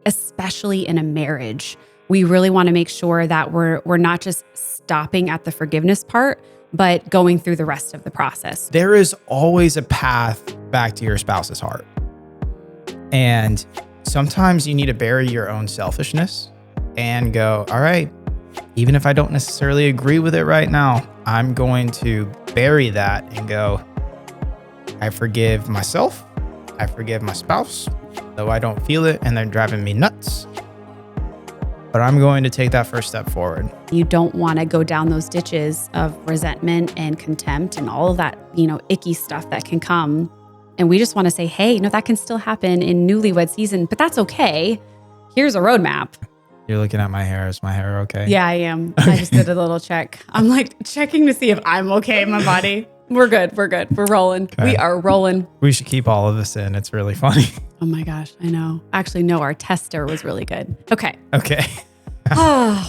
especially in a marriage, we really want to make sure that we're not just stopping at the forgiveness part, but going through the rest of the process. There is always a path back to your spouse's heart. And sometimes you need to bury your own selfishness and go, all right, even if I don't necessarily agree with it right now, I'm going to bury that and go, I forgive myself. I forgive my spouse, though I don't feel it and they're driving me nuts. But I'm going to take that first step forward. You don't want to go down those ditches of resentment and contempt and all of that, icky stuff that can come. And we just want to say, hey, that can still happen in newlywed season, but that's okay. Here's a roadmap. You're looking at my hair. Is my hair okay? Yeah, I am. I just did a little check. I'm like checking to see if I'm okay in my body. We're good. We're rolling. Okay. We are rolling. We should keep all of this in. It's really funny. Oh my gosh, I know. Actually, no, our tester was really good. Okay.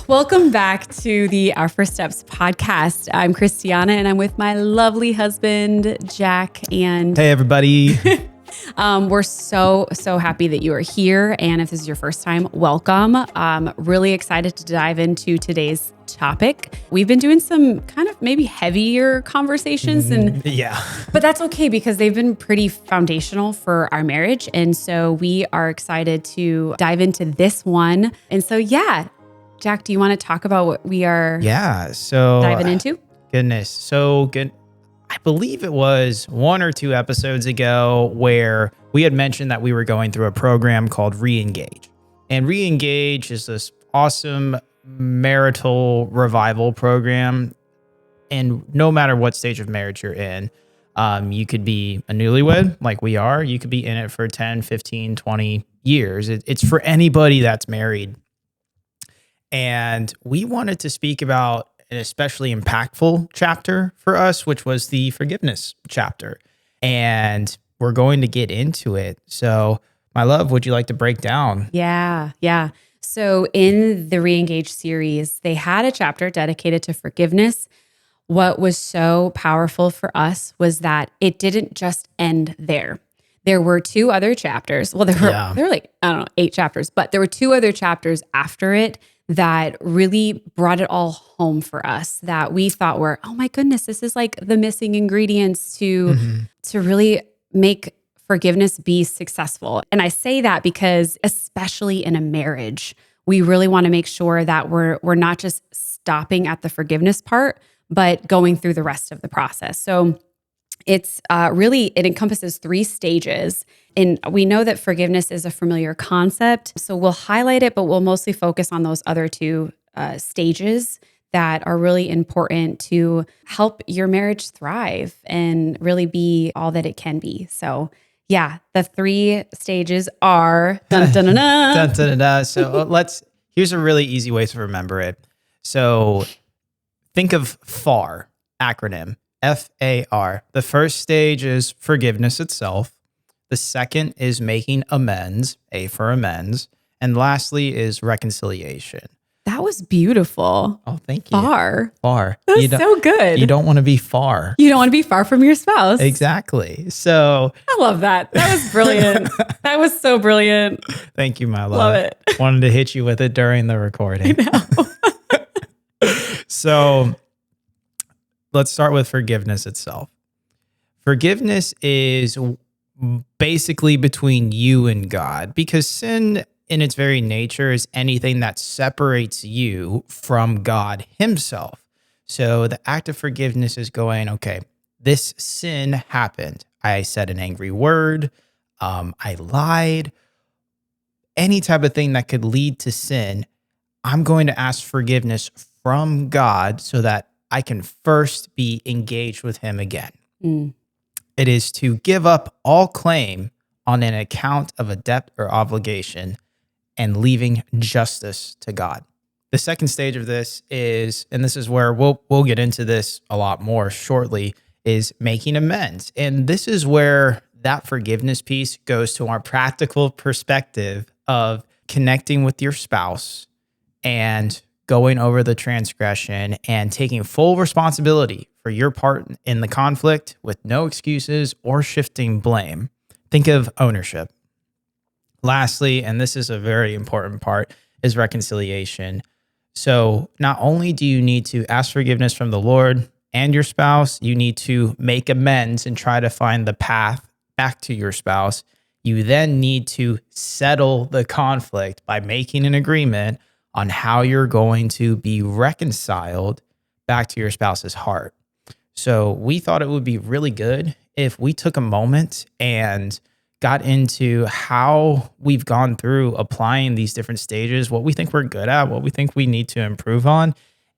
Welcome back to the Our First Steps podcast. I'm Christiana and I'm with my lovely husband, Jack. And hey, everybody. We're so happy that you are here. And if this is your first time, welcome. Really excited to dive into today's topic. We've been doing some kind of maybe heavier conversations but that's okay because they've been pretty foundational for our marriage. And so we are excited to dive into this one. And so, Jack, do you want to talk about what we are diving into? Goodness. So good. I believe it was 1 or 2 episodes ago where we had mentioned that we were going through a program called Re-Engage. And Re-Engage is this awesome marital revival program. And no matter what stage of marriage you're in, you could be a newlywed like we are. You could be in it for 10, 15, 20 years. It's for anybody that's married. And we wanted to speak about an especially impactful chapter for us, which was the forgiveness chapter. And we're going to get into it. So, my love, would you like to break down? Yeah. So in the Re-Engage series, they had a chapter dedicated to forgiveness. What was so powerful for us was that it didn't just end there. There were 2 other chapters. Well, there were like, 8 chapters, but there were 2 other chapters after it that really brought it all home for us, that we thought were, oh my goodness, this is like the missing ingredients to really make forgiveness be successful. And I say that because especially in a marriage, we really want to make sure that we're not just stopping at the forgiveness part, but going through the rest of the process. So it's it encompasses 3 stages. And we know that forgiveness is a familiar concept. So we'll highlight it, but we'll mostly focus on those other 2 stages that are really important to help your marriage thrive and really be all that it can be. So the 3 stages are dun, dun, dun, dun. Dun, dun, dun, dun. So here's a really easy way to remember it. So think of FAR acronym. FAR. The first stage is forgiveness itself. The second is making amends, A for amends. And lastly is reconciliation. That was beautiful. Oh, thank you. Far. That was so good. You don't want to be far. You don't want to be far from your spouse. Exactly. So I love that. That was brilliant. That was so brilliant. Thank you, my love. Love it. Wanted to hit you with it during the recording. I know. So let's start with forgiveness itself. Forgiveness is basically between you and God, because sin in its very nature is anything that separates you from God himself. So the act of forgiveness is going, okay, this sin happened. I said an angry word. I lied. Any type of thing that could lead to sin, I'm going to ask forgiveness from God so that I can first be engaged with him again. It is to give up all claim on an account of a debt or obligation and leaving justice to God. The second stage of this is, and this is where we'll get into this a lot more shortly, is making amends. And this is where that forgiveness piece goes to our practical perspective of connecting with your spouse and going over the transgression and taking full responsibility for your part in the conflict with no excuses or shifting blame. Think of ownership. Lastly, and this is a very important part, is reconciliation. So not only do you need to ask forgiveness from the Lord and your spouse, you need to make amends and try to find the path back to your spouse. You then need to settle the conflict by making an agreement on how you're going to be reconciled back to your spouse's heart. So we thought it would be really good if we took a moment and got into how we've gone through applying these different stages, what we think we're good at, what we think we need to improve on.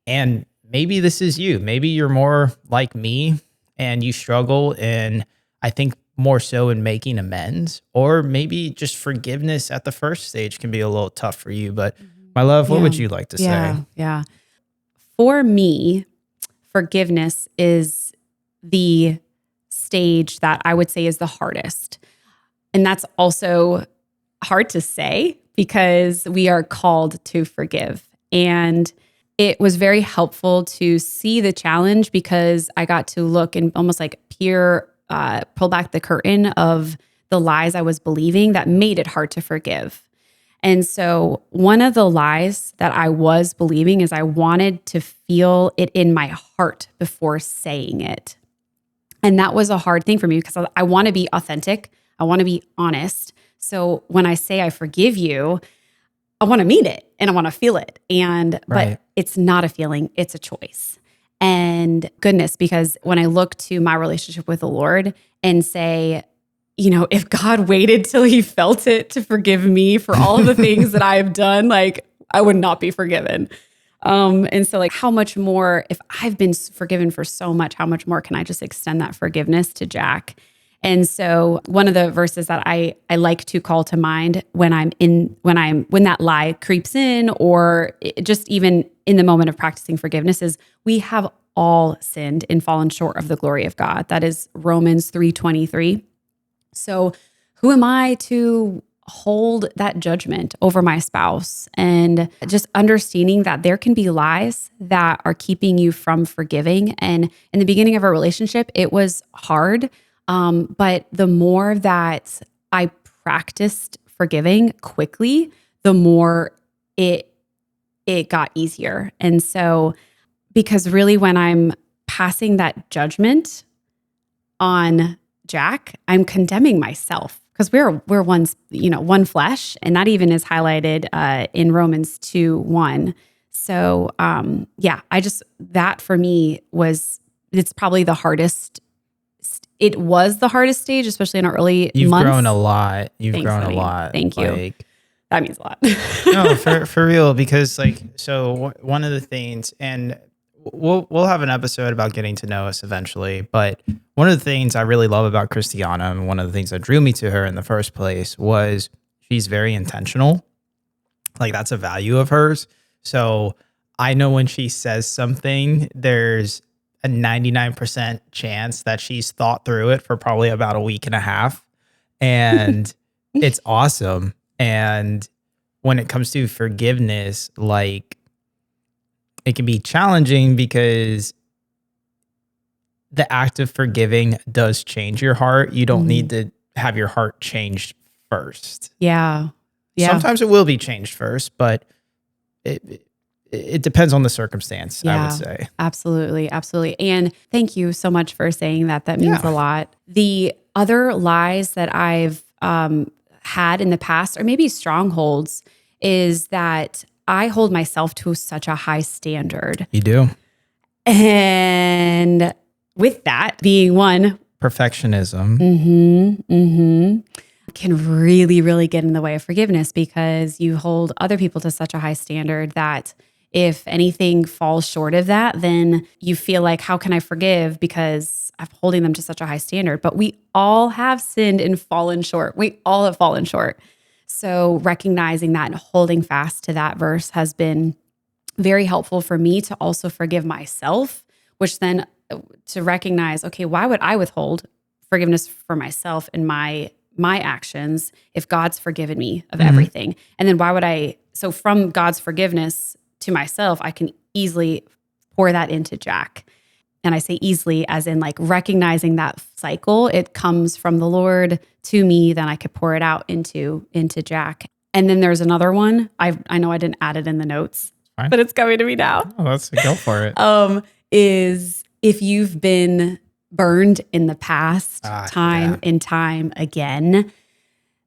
And maybe this is you. Maybe you're more like me and you struggle in, I think, more so in making amends, or maybe just forgiveness at the first stage can be a little tough for you. But my love, what Yeah. would you like to say? Yeah. For me, forgiveness is the stage that I would say is the hardest. And that's also hard to say because we are called to forgive. And it was very helpful to see the challenge because I got to look and almost like pull back the curtain of the lies I was believing that made it hard to forgive. And so one of the lies that I was believing is I wanted to feel it in my heart before saying it. And that was a hard thing for me because I want to be authentic. I want to be honest. So when I say I forgive you, I want to mean it and I want to feel it. Right. But it's not a feeling, it's a choice. And goodness, because when I look to my relationship with the Lord and say, if God waited till he felt it to forgive me for all of the things that I have done, like I would not be forgiven. And so like how much more, if I've been forgiven for so much, how much more can I just extend that forgiveness to Jack? And so one of the verses that I like to call to mind when that lie creeps in, or just even in the moment of practicing forgiveness, is we have all sinned and fallen short of the glory of God. That is Romans 3:23. So who am I to hold that judgment over my spouse? And just understanding that there can be lies that are keeping you from forgiving. And in the beginning of our relationship, it was hard. But the more that I practiced forgiving quickly, the more it got easier. And so, because really when I'm passing that judgment on Jack, I'm condemning myself because we're one flesh, and that even is highlighted in Romans 2:1. So that for me it's probably the hardest. It was the hardest stage, especially in our early You've months. grown a lot. Thanks, grown honey. a lot. Thank you. That means a lot. No, for real, because one of the things, and we'll have an episode about getting to know us eventually, but one of the things I really love about Christiana, and one of the things that drew me to her in the first place, was she's very intentional. Like that's a value of hers. So I know when she says something, there's a 99% chance that she's thought through it for probably about a week and a half. And it's awesome. And when it comes to forgiveness, like it can be challenging because the act of forgiving does change your heart. You don't need to have your heart changed first. Yeah. Sometimes it will be changed first, but it depends on the circumstance, I would say. Absolutely. Absolutely. And thank you so much for saying that. That means a lot. The other lies that I've had in the past, or maybe strongholds, is that I hold myself to such a high standard. You do. And with that being one, perfectionism can really, really get in the way of forgiveness because you hold other people to such a high standard that if anything falls short of that, then you feel like, how can I forgive? Because I'm holding them to such a high standard. But we all have sinned and fallen short. We all have fallen short. So recognizing that and holding fast to that verse has been very helpful for me to also forgive myself, which then to recognize, okay, why would I withhold forgiveness for myself and my actions if God's forgiven me of everything? And then so from God's forgiveness to myself, I can easily pour that into Jack. And I say easily as in like recognizing that cycle. It comes from the Lord to me, then I could pour it out into Jack. And then there's another one. I know I didn't add it in the notes, Fine. but it's coming to me now. Oh, let's go for it. Is if you've been burned in the past time and time again,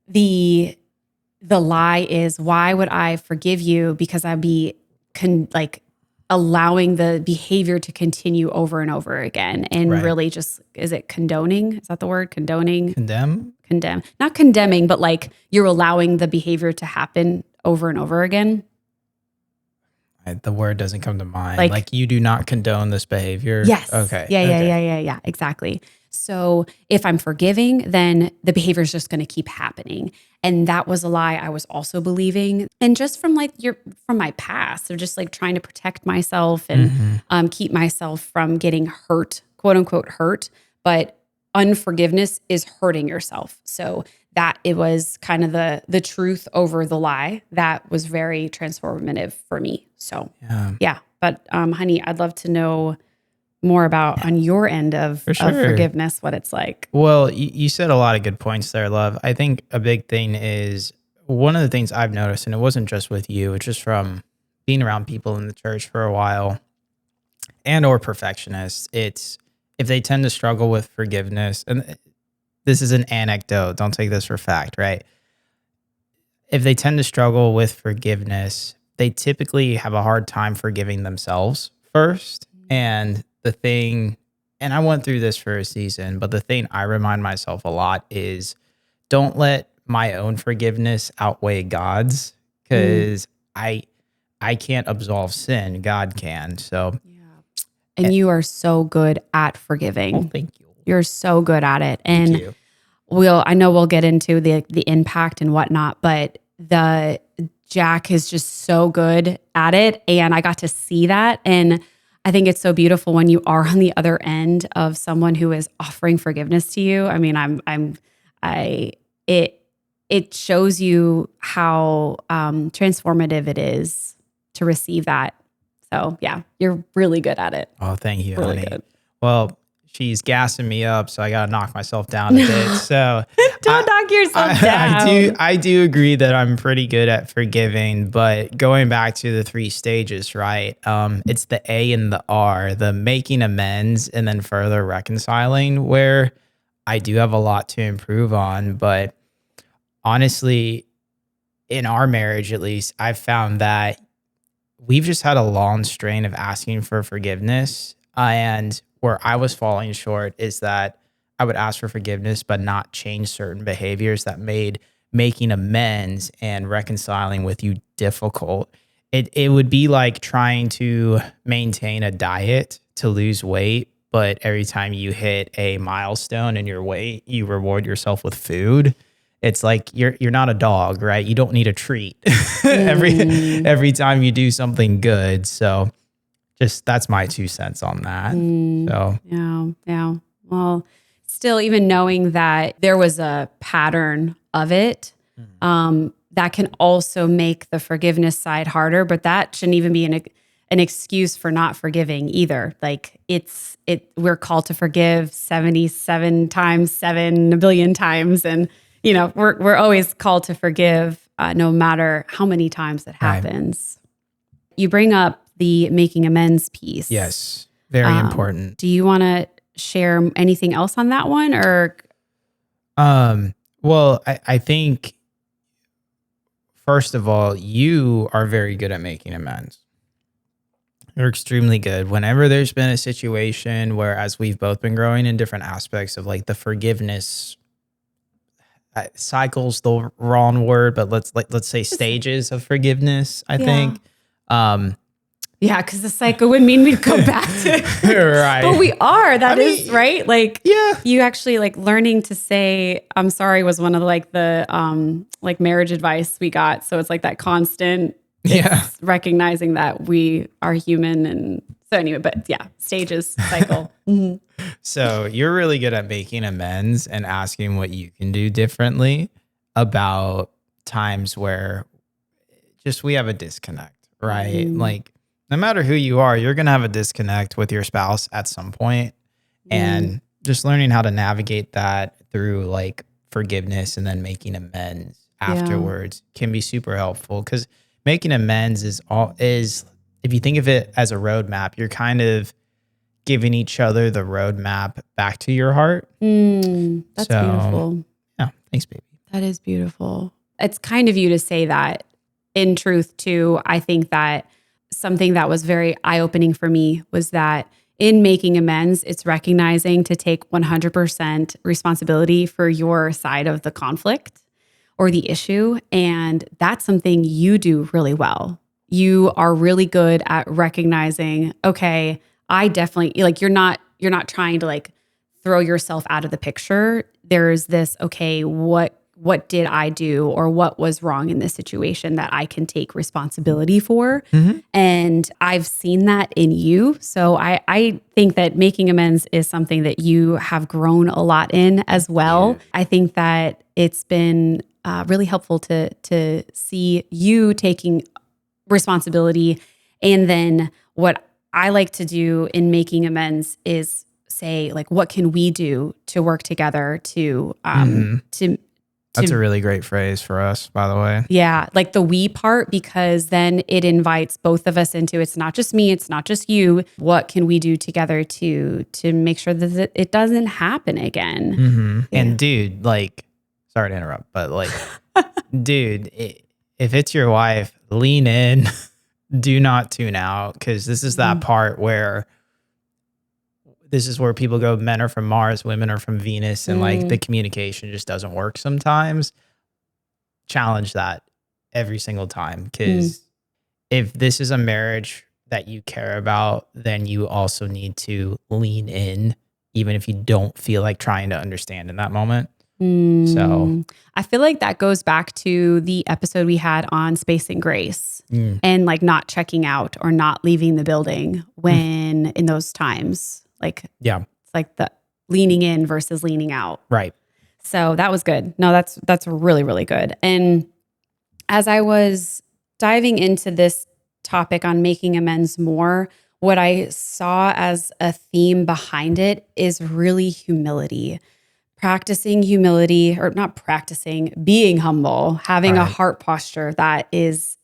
the lie is, why would I forgive you? Because I'd be allowing the behavior to continue over and over again. And really just, is it condoning? Is that the word? Condoning? Condemn? Condemn. Not condemning, but like you're allowing the behavior to happen over and over again. The word doesn't come to mind. Like you do not condone this behavior. Yes. Okay. Yeah. Exactly. So if I'm forgiving, then the behavior is just going to keep happening. And that was a lie I was also believing. And just from from my past of just like trying to protect myself and keep myself from getting hurt, quote unquote hurt. But unforgiveness is hurting yourself. So that it was kind of the truth over the lie that was very transformative for me. So yeah. But honey, I'd love to know more about on your end of forgiveness, what it's like. Well, you said a lot of good points there, love. I think a big thing is one of the things I've noticed, and it wasn't just with you, it's just from being around people in the church for a while and or perfectionists. It's if they tend to struggle with forgiveness, and this is an anecdote, don't take this for fact, right? If they tend to struggle with forgiveness, they typically have a hard time forgiving themselves first. And the thing, and I went through this for a season, but the thing I remind myself a lot is don't let my own forgiveness outweigh God's, because I can't absolve sin. God can. So, and you are so good at forgiving. Oh, thank you. You're so good at it. And I know we'll get into the impact and whatnot, but the Jack is just so good at it. And I got to see that. And I think it's so beautiful when you are on the other end of someone who is offering forgiveness to you. I mean, it shows you how transformative it is to receive that. So yeah, you're really good at it. Oh, thank you, really honey. Good. Well, she's gassing me up, so I got to knock myself down a bit. So don't knock yourself down. I do agree that I'm pretty good at forgiving, but going back to the 3 stages, right? It's the A and the R, the making amends and then further reconciling, where I do have a lot to improve on. But honestly, in our marriage, at least, I've found that we've just had a long strain of asking for forgiveness. And where I was falling short is that I would ask for forgiveness, but not change certain behaviors that made making amends and reconciling with you difficult. It would be like trying to maintain a diet to lose weight, but every time you hit a milestone in your weight, you reward yourself with food. It's like you're not a dog, right? You don't need a treat every time you do something good. So just that's my 2 cents on that. So yeah. Well, still, even knowing that there was a pattern of it, that can also make the forgiveness side harder. But that shouldn't even be an excuse for not forgiving either. Like we're called to forgive 77 times 7 a billion times, and we're always called to forgive, no matter how many times it happens. Right. You bring up the making amends piece. Yes, very important. Do you want to share anything else on that one, or? Well, I think first of all, you are very good at making amends. You're extremely good. Whenever there's been a situation where, as we've both been growing in different aspects of like the forgiveness cycles, the wrong word, but let's say stages of forgiveness, I think. Yeah, because the cycle would mean we'd go back to right. But we are. That is right. Like, you actually like learning to say I'm sorry was one of like the like marriage advice we got. So it's like that constant recognizing that we are human. And so anyway, but stages, cycle. So you're really good at making amends and asking what you can do differently about times where just we have a disconnect, right? Like no matter who you are, you're going to have a disconnect with your spouse at some point. And just learning how to navigate that through like forgiveness and then making amends afterwards can be super helpful, because making amends is if you think of it as a roadmap, you're kind of giving each other the roadmap back to your heart. That's So, beautiful. yeah, thanks, baby. That is beautiful. It's kind of you to say that. In truth, too, I think that something that was very eye-opening for me was that in making amends, it's recognizing to take 100% responsibility for your side of the conflict or the issue. And that's something you do really well. You are really good at recognizing, okay, I definitely, like, you're not trying to like throw yourself out of the picture. There's this, okay, what did I do, or what was wrong in this situation that I can take responsibility for? And I've seen that in you. So I think that making amends is something that you have grown a lot in as well. I think that it's been really helpful to see you taking responsibility. And then what I like to do in making amends is say, like, what can we do to work together to That's a really great phrase for us, by the way. yeah, like the we part, because then it invites both of us into, it's not just me, it's not just you. What can we do together to make sure that it doesn't happen again? And dude, like, sorry to interrupt, but like, dude, if it's your wife, lean in, do not tune out, because this is that part where people go, men are from Mars, women are from Venus, and like the communication just doesn't work sometimes. Challenge that every single time, because if this is a marriage that you care about, then you also need to lean in, even if you don't feel like trying to understand in that moment. So I feel like that goes back to the episode we had on space and grace, and like not checking out or not leaving the building when in those times. Like, yeah, it's like the leaning in versus leaning out. right. So that was good. No, that's really, really good. And as I was diving into this topic on making amends more, what I saw as a theme behind it is really humility. Practicing humility, or not practicing, being humble, having a heart posture that is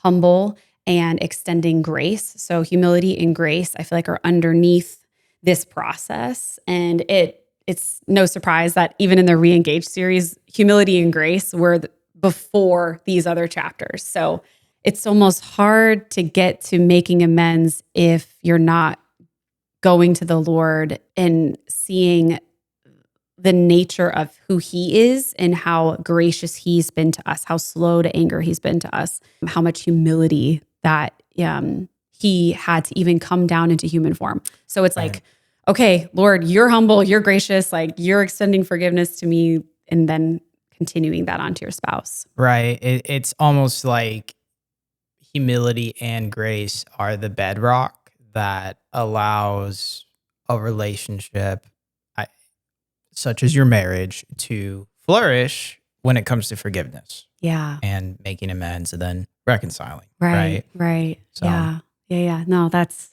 humble and extending grace. So humility and grace, I feel like, are underneath this process. And it's no surprise that even in the Re-engage series, humility and grace were before these other chapters. So it's almost hard to get to making amends if you're not going to the Lord and seeing the nature of who he is and how gracious he's been to us, how slow to anger he's been to us, how much humility that he had to even come down into human form. So it's like, okay, Lord, you're humble, you're gracious, like you're extending forgiveness to me, and then continuing that onto your spouse. Right. It's almost like humility and grace are the bedrock that allows a relationship, such as your marriage, to flourish when it comes to forgiveness. Yeah. And making amends and then reconciling. Right. So, Yeah. No, that's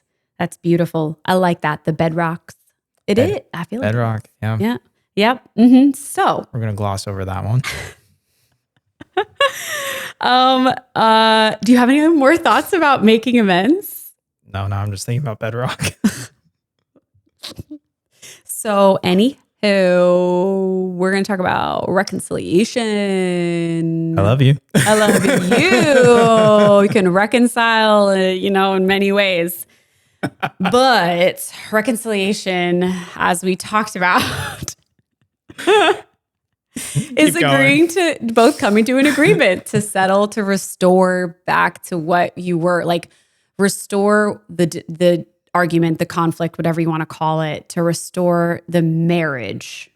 beautiful. I like that. The bedrocks. I feel like bedrock. Yeah. Yeah. Yep. Mm-hmm. So We're going to gloss over that one. do you have any more thoughts about making amends? No, I'm just thinking about bedrock. So anywho, we're going to talk about reconciliation. I love you. I love you. You can reconcile, in many ways. But reconciliation, as we talked about, is agreeing to both coming to an agreement to settle, to restore back to what you were, like restore the argument, the conflict, whatever you want to call it, to restore the marriage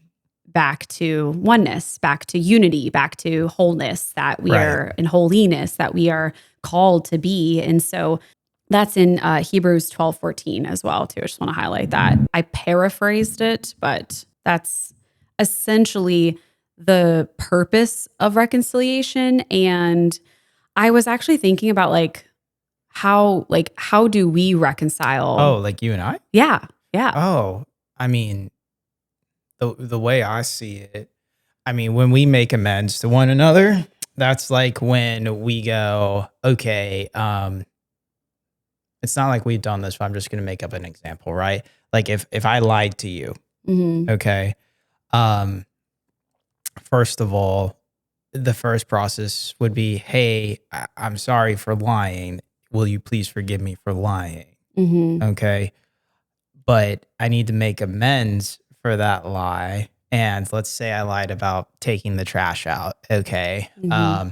back to oneness, back to unity, back to wholeness that we are, and holiness that we are called to be. And so that's in Hebrews 12:14 as well, too. I just want to highlight that. I paraphrased it, but that's essentially the purpose of reconciliation. And I was actually thinking about like how do we reconcile? Oh, like you and I? Yeah. Yeah. Oh, I mean, the way I see it, I mean, when we make amends to one another, that's like when we go, okay, it's not like we've done this, but I'm just gonna make up an example, right? Like if I lied to you, Mm-hmm. okay, um, first of all, the first process would be, hey, I'm sorry for lying. Will you please forgive me for lying? Mm-hmm. Okay. But I need to make amends for that lie. And let's say I lied about taking the trash out. Okay. Mm-hmm.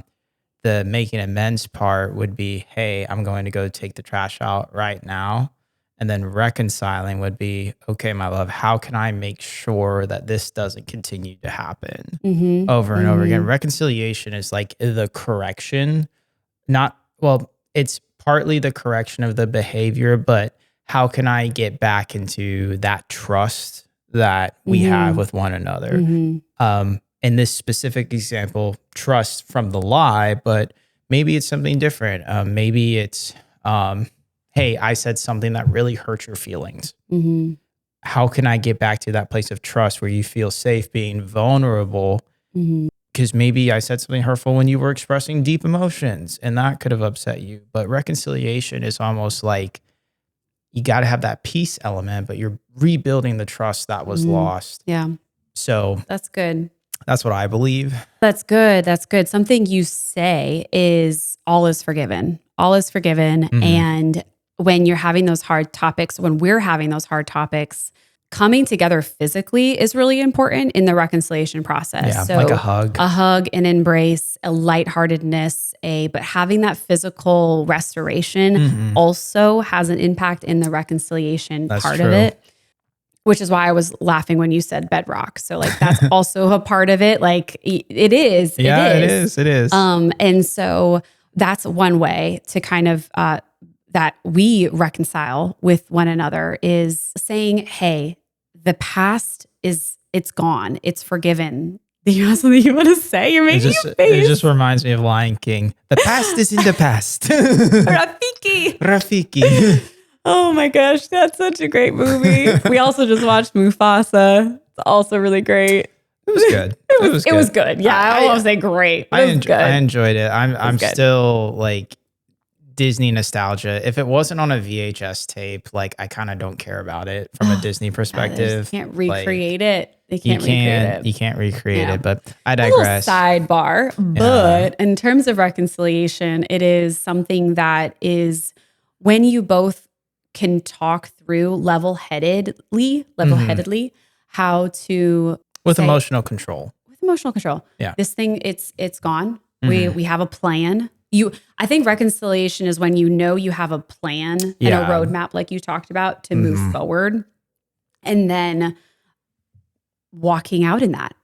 The making amends part would be, hey, I'm going to go take the trash out right now. And then reconciling would be, okay, my love, how can I make sure that this doesn't continue to happen Mm-hmm. over and over again? Mm-hmm. Reconciliation is like the correction, not, well, it's partly the correction of the behavior, but how can I get back into that trust that we have Mm-hmm. with one another? Mm-hmm. In this specific example, trust from the lie, but maybe it's something different. Maybe it's, hey, I said something that really hurt your feelings. Mm-hmm. How can I get back to that place of trust where you feel safe being vulnerable? Mm-hmm. Because maybe I said something hurtful when you were expressing deep emotions and that could have upset you. But reconciliation is almost like you got to have that peace element, but you're rebuilding the trust that was Mm-hmm. lost. Yeah. So That's good. that's what I believe. That's good. That's good. Something you say is all is forgiven. All is forgiven. Mhm. And when you're having those hard topics, when we're having those hard topics, coming together physically is really important in the reconciliation process. Yeah, like a So hug. a hug, an embrace, a lightheartedness, but having that physical restoration Mhm. also has an impact in the reconciliation That's part true. of it. Which is why I was laughing when you said bedrock. So like that's also a part of it. Like it is. Yeah, it is. It is. And so that's one way to kind of that we reconcile with one another is saying, "Hey, the past it's gone. It's forgiven." Do you have something you want to say? You're making a It face. just reminds me of Lion King. The past is in the past. Rafiki. Rafiki. Oh my gosh, that's such a great movie. We also just watched Mufasa. It's also really great. It was good. It was good. Yeah, I won't say great. But it was good. I enjoyed it. I'm good. still like Disney nostalgia. If it wasn't on a VHS tape, like I kind of don't care about it from a Disney perspective. They can't recreate it. They can't recreate it. You can't recreate Yeah. it, but I A little digress. sidebar, but in terms of reconciliation, it is something that is when you both can talk through level-headedly how to With say- emotional control. with emotional control. Yeah. This thing, it's gone. Mhm. We have a plan. I think reconciliation is when you know you have a plan and Yeah. a roadmap, like you talked about, to move forward, and then walking out in that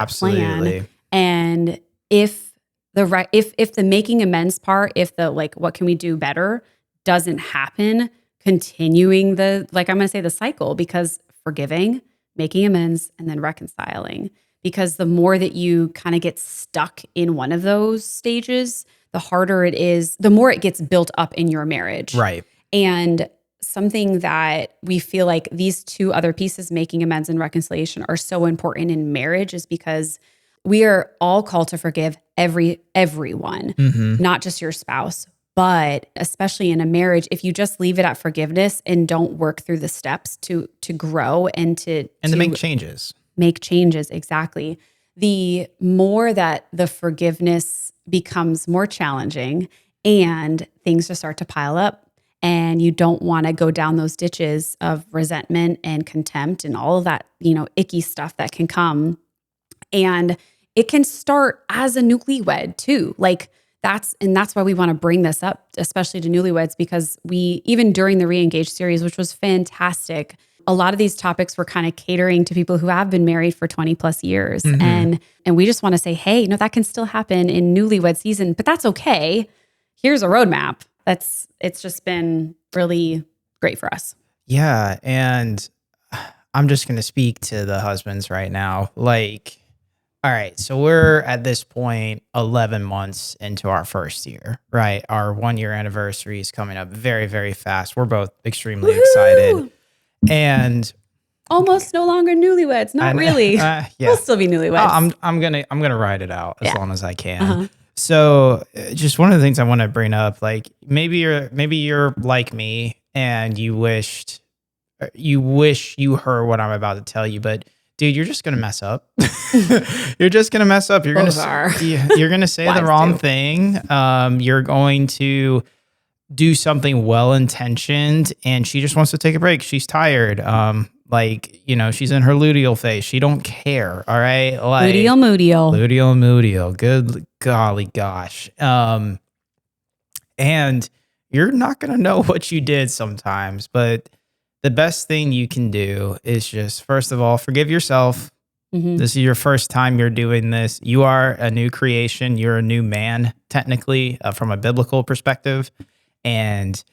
Absolutely. plan. And if the making amends part, if the like, what can we do better doesn't happen, continuing I'm going to say the cycle, because forgiving, making amends, and then reconciling. Because the more that you kind of get stuck in one of those stages, the harder it is, the more it gets built up in your marriage. Right. And something that we feel like these two other pieces, making amends and reconciliation, are so important in marriage is because we are all called to forgive everyone, not just your spouse. But especially in a marriage, if you just leave it at forgiveness and don't work through the steps to grow and to make changes. Make changes, exactly. The more that the forgiveness becomes more challenging and things just start to pile up, and you don't want to go down those ditches of resentment and contempt and all of that, icky stuff that can come. And it can start as a newlywed too. Like that's why we want to bring this up, especially to newlyweds, because we, even during the Reengage series, which was fantastic, a lot of these topics were kind of catering to people who have been married for 20 plus years. And we just want to say, hey, that can still happen in newlywed season, but that's okay. Here's a roadmap. It's just been really great for us. Yeah. And I'm just going to speak to the husbands right now. Like, All right. So we're at this point 11 months into our first year, right? Our 1 year anniversary is coming up very, very fast. We're both extremely excited. Woohoo! And Almost no longer newlyweds. Not and really. We'll yeah, still be newlyweds. I'm gonna ride it out as Yeah. long as I can. Uh-huh. So just one of the things I want to bring up, like maybe you're like me and you wish you heard what I'm about to tell you, but dude, you're just gonna mess up. You're just gonna mess up. Both are. You're gonna say the Wives wrong do. thing. You're going to do something well intentioned, and she just wants to take a break. She's tired. She's in her luteal phase. She don't care. All right, like Moodial. luteal. Good golly gosh. And you're not gonna know what you did sometimes, but the best thing you can do is just, first of all, forgive yourself. Mm-hmm. This is your first time you're doing this. You are a new creation. You're a new man, technically, from a biblical perspective. And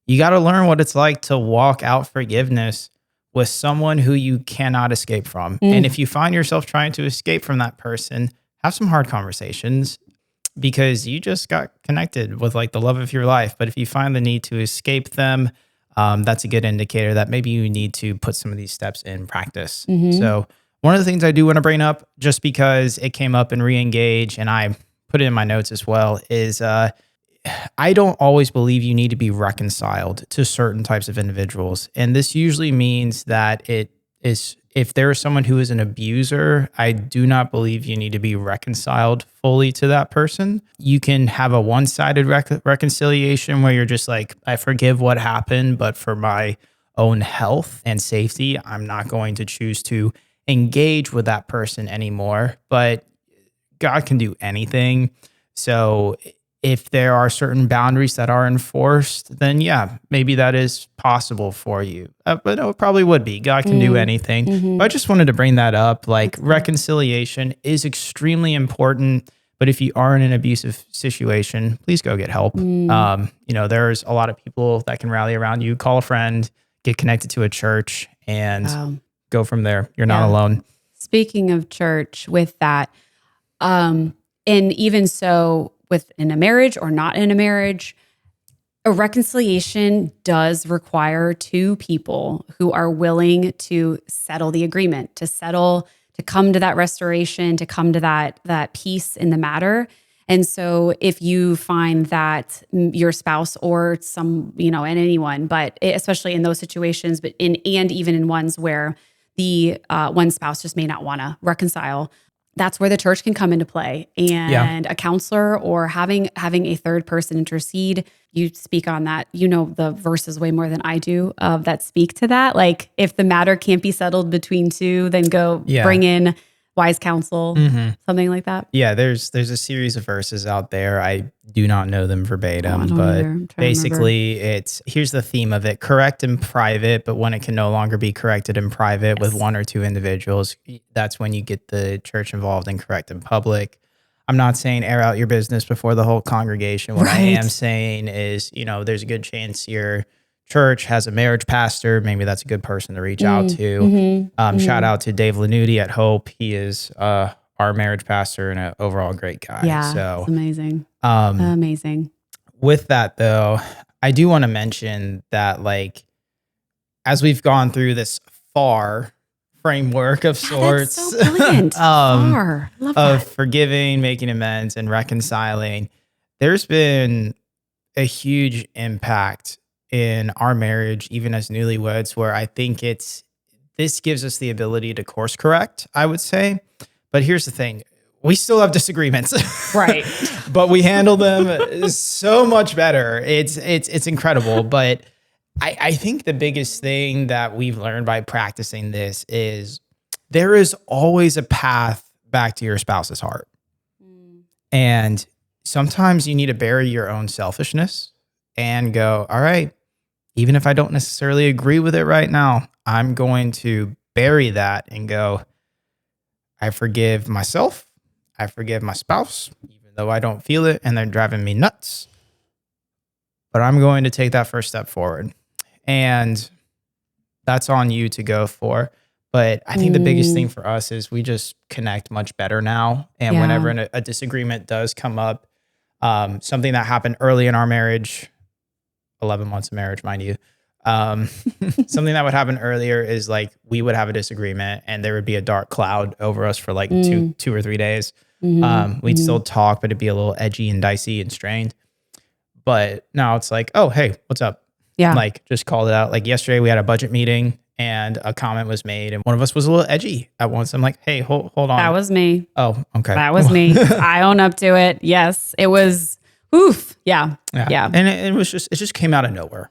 you got to learn what it's like to walk out forgiveness with someone who you cannot escape from. And if you find yourself trying to escape from that person, have some hard conversations because you just got connected with like the love of your life. But if you find the need to escape them, that's a good indicator that maybe you need to put some of these steps in practice. So one of the things I do want to bring up, just because it came up in Reengage and I put it in my notes as well, is I don't always believe you need to be reconciled to certain types of individuals. And this usually means that it is, if there is someone who is an abuser, I do not believe you need to be reconciled fully to that person. You can have a one-sided reconciliation where you're just like, I forgive what happened, but for my own health and safety, I'm not going to choose to engage with that person anymore. But God can do anything. So if there are certain boundaries that are enforced, then yeah, maybe that is possible for you. But no, it probably would be. God can do anything. But I just wanted to bring that up. Like, reconciliation is extremely important. But if you are in an abusive situation, please go get help. There's a lot of people that can rally around you. Call a friend, get connected to a church, and go from there. You're not alone. Speaking of church, with that, and even so, within a marriage or not in a marriage, a reconciliation does require two people who are willing to settle the agreement, to come to that restoration, to come to that peace in the matter. And so if you find that your spouse or and anyone, but especially in those situations, and even in ones where the one spouse just may not want to reconcile, that's where the church can come into play, and a counselor or having a third person intercede. You speak on that. You know the verses way more than I do that speak to that. Like, if the matter can't be settled between two, then go bring in wise counsel, something like that. Yeah, there's a series of verses out there. I do not know them verbatim, but basically here's the theme of it: correct in private, but when it can no longer be corrected in private with one or two individuals, that's when you get the church involved and correct in public. I'm not saying air out your business before the whole congregation. What I am saying is, there's a good chance your church has a marriage pastor. Maybe that's a good person to reach out to. Shout out to Dave Lanuti at Hope. He is our marriage pastor and an overall great guy. Yeah, so it's amazing. Amazing. With that though, I do want to mention that, like, as we've gone through this FAR framework of sorts, that's so brilliant. FAR. Love of that. forgiving, making amends, and reconciling, there's been a huge impact in our marriage, even as newlyweds, where I think this gives us the ability to course correct, I would say. But here's the thing. We still have disagreements. Right. But we handle them so much better. It's incredible. But I think the biggest thing that we've learned by practicing this is there is always a path back to your spouse's heart. And sometimes you need to bury your own selfishness and go, all right, even if I don't necessarily agree with it right now, I'm going to bury that and go, I forgive myself. I forgive my spouse, even though I don't feel it and they're driving me nuts. But I'm going to take that first step forward. And that's on you to go for. But I think the biggest thing for us is we just connect much better now. And Yeah. whenever a disagreement does come up, something that happened early in our marriage, 11 months of marriage, mind you, something that would happen earlier is like we would have a disagreement and there would be a dark cloud over us for like two or 3 days. We'd still talk, but it'd be a little edgy and dicey and strained. But now it's like, oh, hey, what's up? Yeah. Like just called it out. Like yesterday we had a budget meeting and a comment was made and one of us was a little edgy at once. I'm like, hey, hold on. That was me. Oh, okay. That was me. I own up to it. Yes, it was. Oof. Yeah. And it just came out of nowhere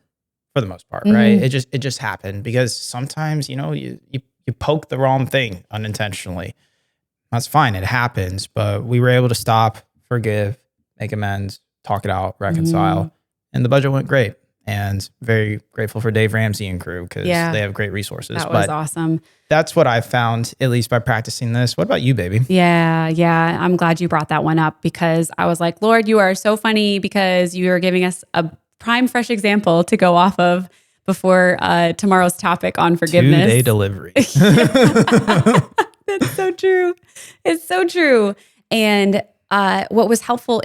for the most part, right? It just happened because sometimes, you poke the wrong thing unintentionally. That's fine. It happens, but we were able to stop, forgive, make amends, talk it out, reconcile, and the budget went great. And very grateful for Dave Ramsey and crew because they have great resources. That was awesome. That's what I've found, at least by practicing this. What about you, baby? Yeah. I'm glad you brought that one up because I was like, Lord, you are so funny because you are giving us a prime, fresh example to go off of before tomorrow's topic on forgiveness. 2-day delivery. That's so true. It's so true. And what was helpful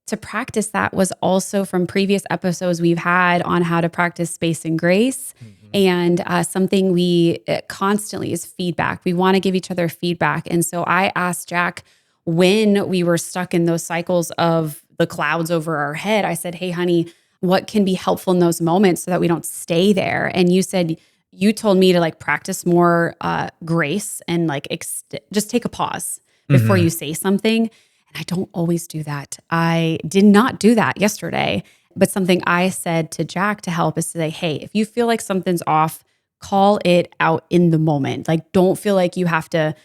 to practice that was also from previous episodes we've had on how to practice space and grace. And something we constantly is feedback. We want to give each other feedback. And so I asked Jack when we were stuck in those cycles of the clouds over our head, I said, hey, honey, what can be helpful in those moments so that we don't stay there? And you told me to like practice more grace and like just take a pause before you say something. I don't always do that. I did not do that yesterday, but something I said to Jack to help is to say, hey, if you feel like something's off, call it out in the moment. Like, don't feel like you have to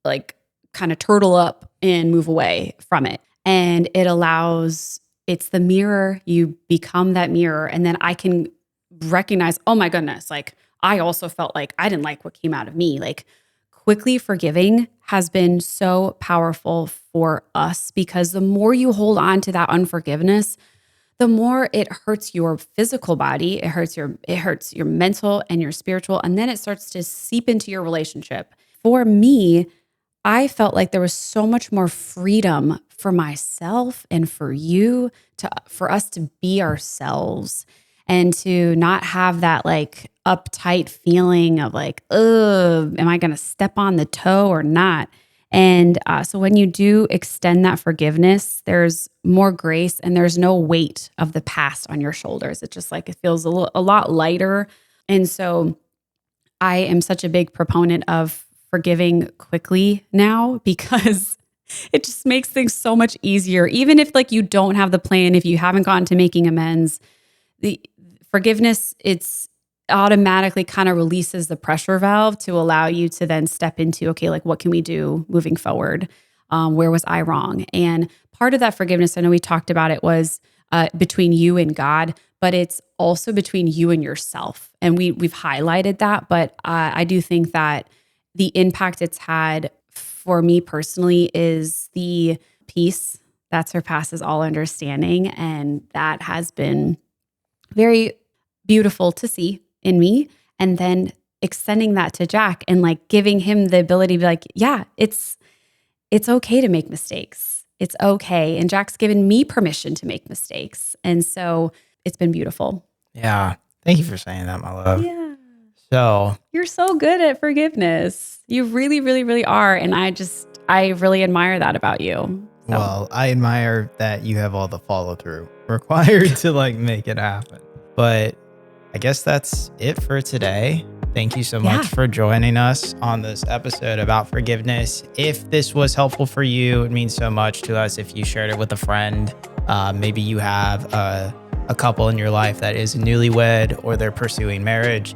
like kind of turtle up and move away from it. And it's the mirror. You become that mirror. And then I can recognize, oh my goodness, like I also felt like I didn't like what came out of me. Like quickly forgiving has been so powerful for us because the more you hold on to that unforgiveness, the more it hurts your physical body, it hurts your mental and your spiritual, and then it starts to seep into your relationship. For me, I felt like there was so much more freedom for myself and for for us to be ourselves and to not have that like uptight feeling of like, am I going to step on the toe or not? And so when you do extend that forgiveness, there's more grace and there's no weight of the past on your shoulders. It's just like it feels a lot lighter. And so I am such a big proponent of forgiving quickly now because it just makes things so much easier. Even if like you don't have the plan, if you haven't gotten to making amends, the forgiveness, it's automatically kind of releases the pressure valve to allow you to then step into, okay, like what can we do moving forward? Where was I wrong? And part of that forgiveness, I know we talked about it, was between you and God, but it's also between you and yourself. And we've highlighted that, but I do think that the impact it's had for me personally is the peace that surpasses all understanding. And that has been very beautiful to see in me. And then extending that to Jack and like giving him the ability to be like, yeah, it's okay to make mistakes. It's okay. And Jack's given me permission to make mistakes. And so it's been beautiful. Yeah. Thank you for saying that, my love. Yeah. So you're so good at forgiveness. You really, really, really are. And I really admire that about you. So. Well, I admire that you have all the follow through required to like make it happen. But I guess that's it for today. Thank you so much for joining us on this episode about forgiveness. If this was helpful for you, it means so much to us if you shared it with a friend. Maybe you have a couple in your life that is newlywed or they're pursuing marriage.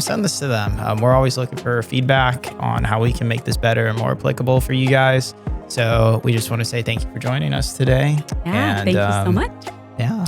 Send this to them. We're always looking for feedback on how we can make this better and more applicable for you guys. So we just want to say thank you for joining us today. Yeah, thank you so much. Yeah.